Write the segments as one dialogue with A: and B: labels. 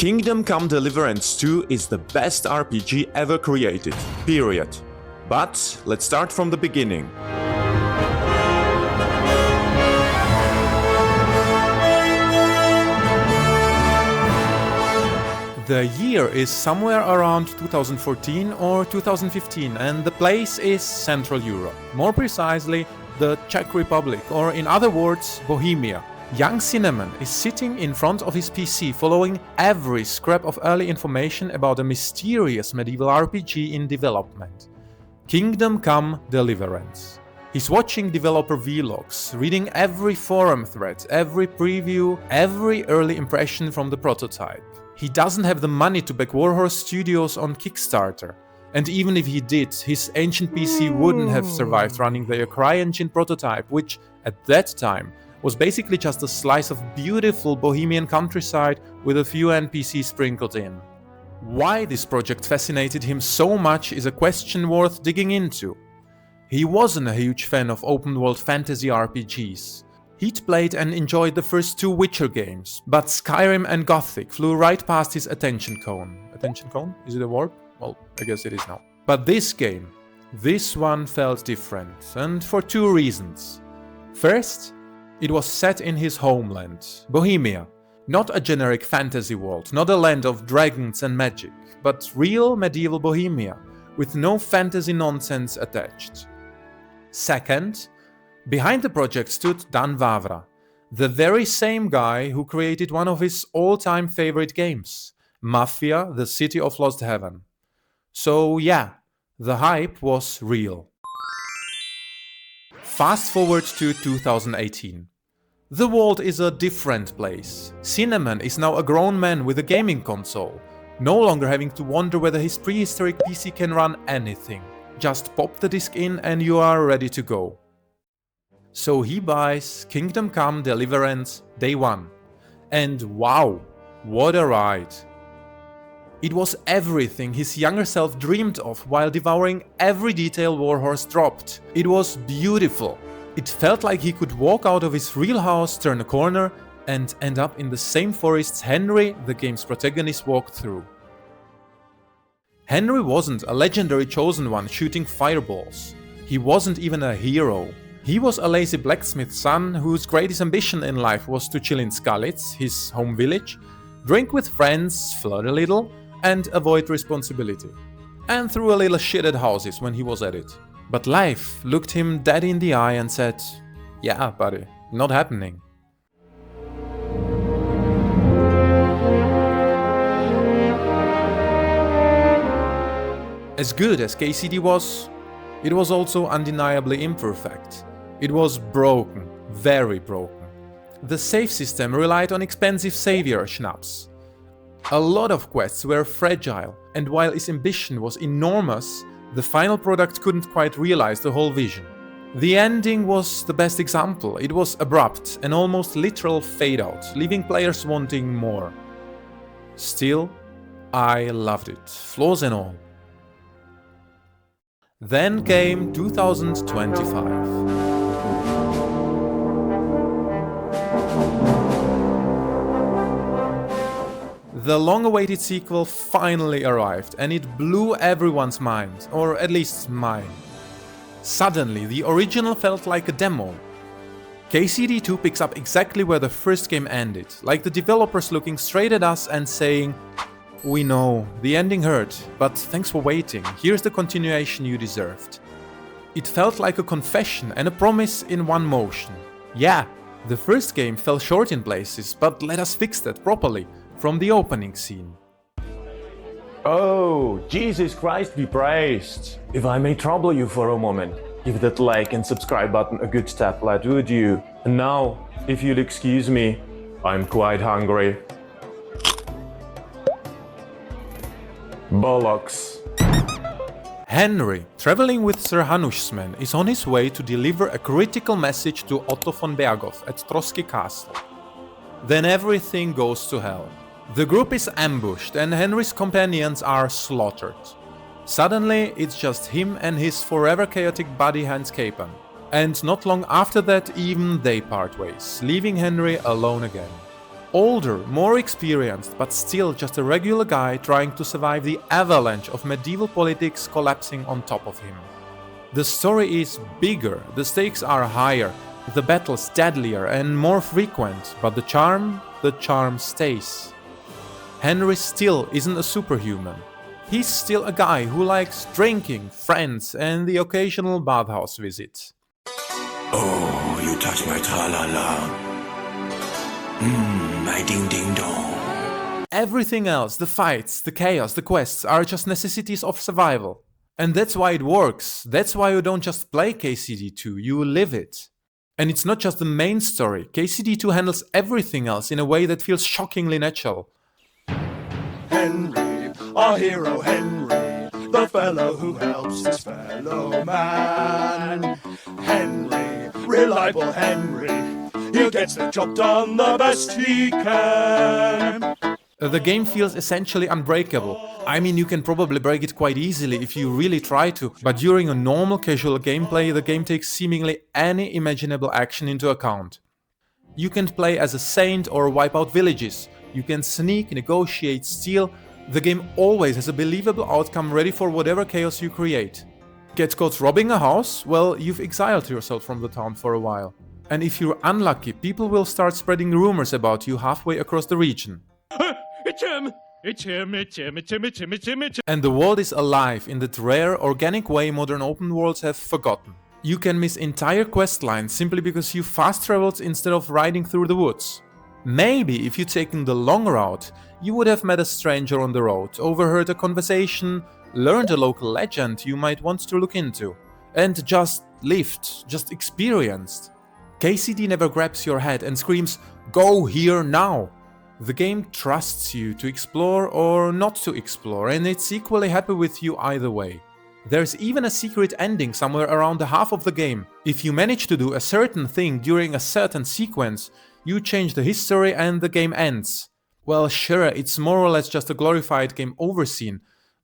A: Kingdom Come Deliverance 2 is the best RPG ever created, period. But let's start from the beginning.
B: The year is somewhere around 2014 or 2015 and the place is Central Europe, more precisely the Czech Republic, or in other words, Bohemia. Young Cinnamon is sitting in front of his PC following every scrap of early information about a mysterious medieval RPG in development. Kingdom Come Deliverance. He's watching developer vlogs, reading every forum thread, every preview, every early impression from the prototype. He doesn't have the money to back Warhorse Studios on Kickstarter. And even if he did, his ancient PC wouldn't have survived running the CryEngine prototype, which, at that time, was basically just a slice of beautiful Bohemian countryside with a few NPCs sprinkled in. Why this project fascinated him so much is a question worth digging into. He wasn't a huge fan of open-world fantasy RPGs. He'd played and enjoyed the first two Witcher games, but Skyrim and Gothic flew right past his attention cone. Attention cone? Is it a word? Well, I guess it is now. But this one felt different, and for two reasons. First, it was set in his homeland, Bohemia. Not a generic fantasy world, not a land of dragons and magic, but real medieval Bohemia, with no fantasy nonsense attached. Second, behind the project stood Dan Vavra, the very same guy who created one of his all-time favorite games, Mafia: The City of Lost Heaven. So yeah, the hype was real. Fast forward to 2018. The world is a different place. Cinnamon is now a grown man with a gaming console, no longer having to wonder whether his prehistoric PC can run anything. Just pop the disc in and you are ready to go. So he buys Kingdom Come Deliverance day one. And wow, what a ride! It was everything his younger self dreamed of while devouring every detail Warhorse dropped. It was beautiful. It felt like he could walk out of his real house, turn a corner, and end up in the same forests Henry, the game's protagonist, walked through. Henry wasn't a legendary chosen one shooting fireballs. He wasn't even a hero. He was a lazy blacksmith's son whose greatest ambition in life was to chill in Skalitz, his home village, drink with friends, flirt a little, and avoid responsibility. And threw a little shit at houses when he was at it. But life looked him dead in the eye and said, "Yeah, buddy, not happening." As good as KCD was, it was also undeniably imperfect. It was broken, very broken. The save system relied on expensive savior schnapps. A lot of quests were fragile, and while his ambition was enormous, the final product couldn't quite realize the whole vision. The ending was the best example. It was abrupt, an almost literal fade-out, leaving players wanting more. Still, I loved it, flaws and all. Then came 2025. The long-awaited sequel finally arrived, and it blew everyone's mind, or at least mine. Suddenly, the original felt like a demo. KCD2 picks up exactly where the first game ended, like the developers looking straight at us and saying, "We know, the ending hurt, but thanks for waiting, here's the continuation you deserved." It felt like a confession and a promise in one motion. Yeah, the first game fell short in places, but let us fix that properly. From the opening scene.
A: Oh, Jesus Christ be praised! If I may trouble you for a moment, give that like and subscribe button a good tap, lad, would you? And now, if you'll excuse me, I'm quite hungry. Bollocks.
B: Henry, traveling with Sir Hanushsman, is on his way to deliver a critical message to Otto von Berghoff at Troski Castle. Then everything goes to hell. The group is ambushed and Henry's companions are slaughtered. Suddenly, it's just him and his forever chaotic buddy Hans Capen. And not long after that, even they part ways, leaving Henry alone again. older, more experienced, but still just a regular guy trying to survive the avalanche of medieval politics collapsing on top of him. The story is bigger, the stakes are higher, the battles deadlier and more frequent, but the charm stays. Henry still isn't a superhuman. He's still a guy who likes drinking, friends, and the occasional bathhouse visit.
C: Oh, you touch my tra-la-la. My ding-ding-dong.
B: Everything else, the fights, the chaos, the quests, are just necessities of survival. And that's why it works. That's why you don't just play KCD2, you live it. And it's not just the main story. KCD2 handles everything else in a way that feels shockingly natural.
D: Henry, our hero Henry, the fellow who helps his fellow man. Henry, reliable Henry, he gets the job done the best he can.
B: The game feels essentially unbreakable. I mean, you can probably break it quite easily if you really try to, but during a normal casual gameplay, the game takes seemingly any imaginable action into account. You can play as a saint or wipe out villages. You can sneak, negotiate, steal. The game always has a believable outcome ready for whatever chaos you create. Get caught robbing a house? Well, you've exiled yourself from the town for a while. And if you're unlucky, people will start spreading rumors about you halfway across the region.
E: It's him! It's him, it's him, it's him, it's him, it's him, it's him.
B: And the world is alive in that rare, organic way modern open worlds have forgotten. You can miss entire quest lines simply because you fast traveled instead of riding through the woods. Maybe if you'd taken the long route, you would have met a stranger on the road, overheard a conversation, learned a local legend you might want to look into, and just lived, just experienced. KCD never grabs your head and screams, "Go here now!" The game trusts you to explore or not to explore, and it's equally happy with you either way. There's even a secret ending somewhere around the half of the game. If you manage to do a certain thing during a certain sequence, you change the history and the game ends. Well, sure, it's more or less just a glorified game over scene,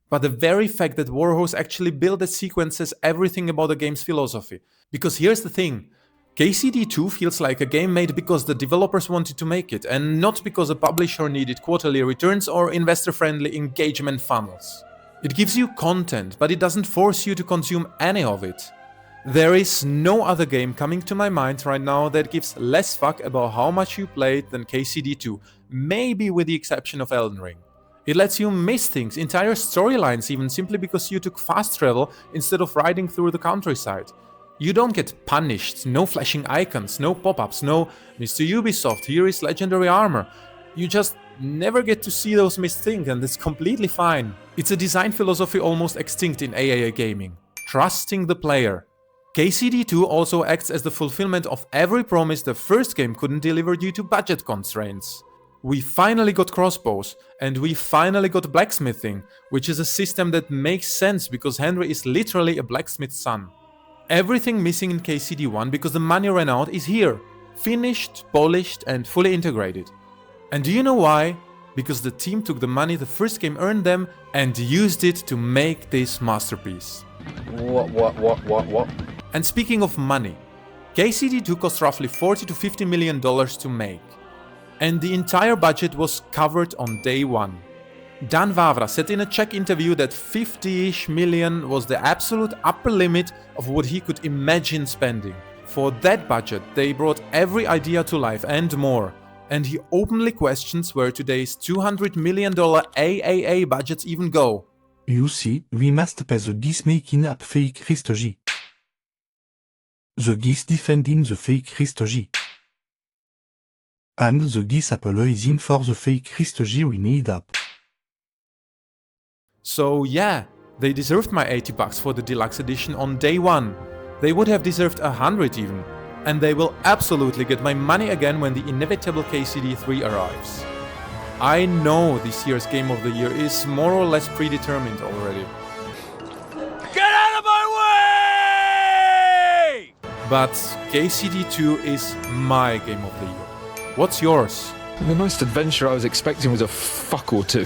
B: but the very fact that Warhorse actually built that sequence says everything about the game's philosophy. Because here's the thing. KCD2 feels like a game made because the developers wanted to make it, and not because a publisher needed quarterly returns or investor-friendly engagement funnels. It gives you content, but it doesn't force you to consume any of it. There is no other game coming to my mind right now that gives less fuck about how much you played than KCD2, maybe with the exception of Elden Ring. It lets you miss things, entire storylines even, simply because you took fast travel instead of riding through the countryside. You don't get punished, no flashing icons, no pop-ups, no "Mr. Ubisoft, here is legendary armor." You just never get to see those missed things, and it's completely fine. It's a design philosophy almost extinct in AAA gaming. Trusting the player. KCD2 also acts as the fulfillment of every promise the first game couldn't deliver due to budget constraints. We finally got crossbows, and we finally got blacksmithing, which is a system that makes sense because Henry is literally a blacksmith's son. Everything missing in KCD1 because the money ran out is here, finished, polished, and fully integrated. And do you know why? Because the team took the money the first game earned them and used it to make this masterpiece.
E: What?
B: And speaking of money, KCD2 cost roughly $40 to $50 million to make. And the entire budget was covered on day one. Dan Vavra said in a Czech interview that 50-ish million was the absolute upper limit of what he could imagine spending. For that budget, they brought every idea to life and more. And he openly questions where today's $200 million AAA budgets even go.
F: You see, we must pay the geese making up fake Christogy. The geese defending the fake Christogy. And the geese apologizing for the fake Christogy we need up.
B: So yeah, they deserved my $80 for the deluxe edition on day one. They would have deserved 100 even. And they will absolutely get my money again when the inevitable KCD3 arrives. I know this year's Game of the Year is more or less predetermined already.
E: Get out of my way!
B: But KCD2 is my Game of the Year. What's yours?
G: The most adventure I was expecting was a fuck or two.